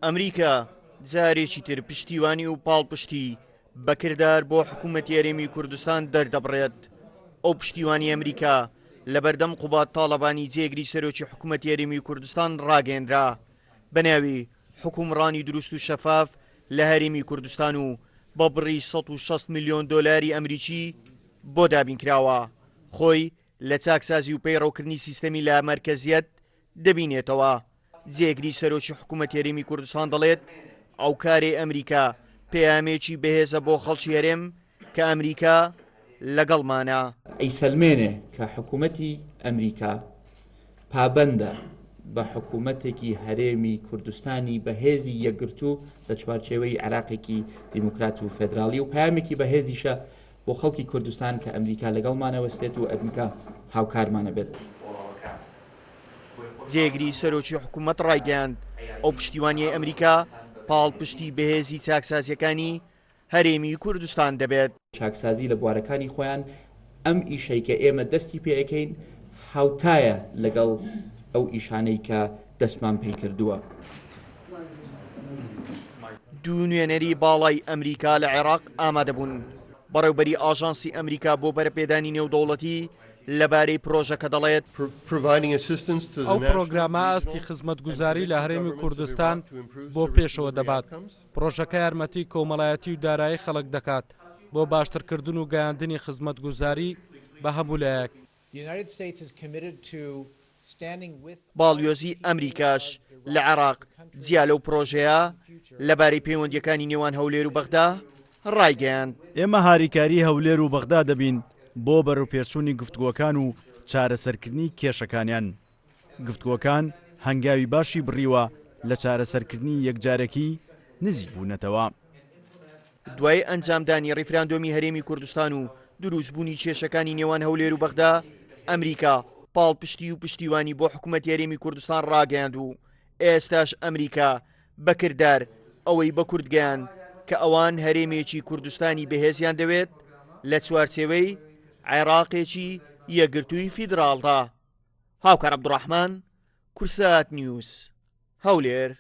ئەمریکا جارێکی تر پشتیوانی و پاڵپشتی بەکردار بۆ حکوومەتی هەرێمی کوردستان دەردەبڕێت. ئەو پشتیوانی ئەمریکا لە بەردەم قوبات تاڵەبانی جێگری سەرۆکی حکوومەتی هەرێمی کوردستان ڕاگەیەندرا بە ناوی حکومڕانی دروست و شەفاف لە هەرێمی کوردستان و بە بڕی 160 میلیۆن دۆلاری ئەمریکی بۆ دابینکراوە. خۆی لە چاکسازی و پەیڕەوکردنی سیستەمی لە مەرکەزیەت دەبینێتەوە. جێگری سەرۆکی حکوومەتی هەرێمی کوردستان دەڵێت ئەو کارێ ئەمریکا پەیامێکی بەهێزە بۆ خەڵکی هەرێم کە ئەمریکا لەگەڵمانە. ئەیسەلمێنێ کە حکوومەتی ئەمریکا پابەندە بە حکوومەتێکی هەرێمی کوردستانی بەهێزی یەکگرتوو لە چوارچێوەی عێراقێکی دیموکرات و فێدراڵی و پامێکی بەهێزیشە بۆ خەڵکی کوردستان کە ئەمریکا لەگەڵمانەوەستێت و ئەمریکا هاوکارمانە بێت. جێگری سەرۆکی حکوومەت ڕایگەیاند ئەو پشتیوانیە ئەمریکا پاڵپشتی بەهێزی چاکسازیەکانی هەرێمی کوردستان دەبێت. چاکسازی لە بوارەکانی خۆیان ئەم ئیشەی کە ئێمە دەستی پێەکەین هاوتایە لەگەڵ ئەو ئیشانەی کە دەستمان پێی کردووە. دوو نوێنەری باڵای ئەمریکا لە عێراق ئامادەبوون بەڕێوبەری ئاژانسی ئەمریکا بۆ بەرەپێدانی نێودەوڵەتی لەبارەی پرۆژەکە دەڵێت ئەو پرۆگرامە ئاستی خزمەتگوزاری لە هەرێمی کوردستان بۆ پێشەوە دەبات. پرۆژەکە یارمەتی کۆمەڵایەتی و دارایی خەڵک دەکات بۆ باشترکردن و گەیاندنی خزمەتگوزاری بە هەموو لایەک. باڵیۆزی ئەمریکاش لە عێراق جیا لەو پرۆژەیە لەبارەی پەیوەندیەکانی نێوان هەولێر و بەغدا ڕایگەیاند. ئێمە هاریکاری هەولێر و بەغدا دەبین بۆ بەڕووپێچوونی گفتوگۆکان و چارەسەرکردنی کێشەکانیان. گفتوگۆکان هەنگاوی باشی بڕیوە لە چارەسەرکردنی یەکجارەکی نزیک بوونەتەوە. دوای ئەنجامدانی ڕیفراندۆمی هەرێمی کوردستان و دروستبوونی کێشەکانی نێوان هەولێر و بەغدا ئەمریکا پاڵپشتی و پشتیوانی بۆ حکوومەتی هەرێمی کوردستان ڕاگەیاند و ئێستاش ئەمریکا بەکردار ئەوەی بە کوردگەیان کە ئەوان هەرێمێکی کوردستانی بەهێزیان دەوێت لە چوارچێوەی عێراقێکی یەکگرتووی فیدراڵدا. هاوکار عەبدوڕەحمان، کورسات نیوز، هەولێر.